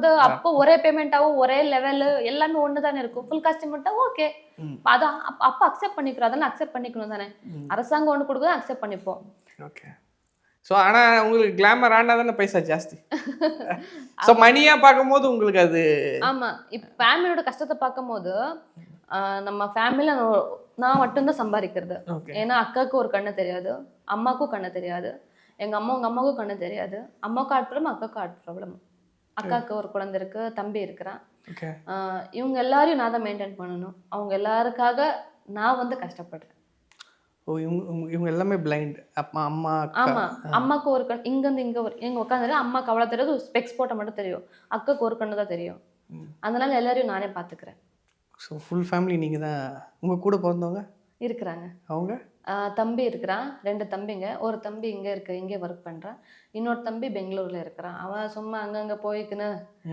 பண்ணும்போது அப்போ ஒரே பேமெண்ட் ஆகும், ஒரே லெவல் எல்லாமே ஒன்று தானே இருக்கும். ஃபுல் காஸ்ட் மட்டும் ஓகே. அதான் அப்போ அக்செப்ட் பண்ணிக்கிறோம். அதெல்லாம் அக்செப்ட் பண்ணிக்கணும் தானே. அரசாங்கம் ஒன்று கொடுக்குது அக்செப்ட் பண்ணிப்போம். ஓகே. ஸோ ஆனால் உங்களுக்கு கிளாமர் ஆனால் தானே பைசா ஜாஸ்தி. ஸோ மணியாக பார்க்கும்போது உங்களுக்கு அது ஆமாம். இப்போ ஃபேமிலியோட கஷ்டத்தை பார்க்கும்போது நம்ம ஃபேமிலியில் நான் மட்டும்தான் சம்பாதிக்கிறது. ஏன்னா அக்காவுக்கு ஒரு கண்ணு தெரியாது, அம்மாவுக்கும் கண்ணு தெரியாது, உங்கள் அம்மாவுக்கும் கண்ணு தெரியாது. அம்மாவுக்கு ஹார்ட் ப்ராப்ளம், அக்காவுக்கு ஹார்ட் ப்ராப்ளம். அக்காவுக்கு ஒரு குழந்தை இருக்கு, தம்பி இருக்கிறான். இவங்க எல்லாரையும் நான் தான் மெயின்டைன் பண்ணணும். அவங்க எல்லாருக்காக நான் வந்து கஷ்டப்படுறேன். ஓ இவங்க எல்லாமே பிளைண்ட். அம்மா ஆமா. அம்மாவுக்கு ஒரு கண் இங்கேருந்து இங்கே உட்காந்துரு. அம்மாவுக்கு அவ்வளோ தெரியாது, ஸ்பெக்ஸ் போட்ட மட்டும் தெரியும். அக்காவுக்கு ஒரு கண்ணு தான் தெரியும். அதனால எல்லாரையும் நானே பார்த்துக்கிறேன். ஸோ ஃபுல் ஃபேமிலி நீங்கள் தான். உங்கள் கூட பிறந்தவங்க இருக்கிறாங்க. அவங்க தம்பி இருக்கிறான், 2 தம்பிங்க. ஒரு தம்பி இங்கே ஒர்க் பண்ணுறான், இன்னொரு தம்பி பெங்களூரில் இருக்கிறான். அவன் சும்மா அங்கங்கே போய்க்குன்னு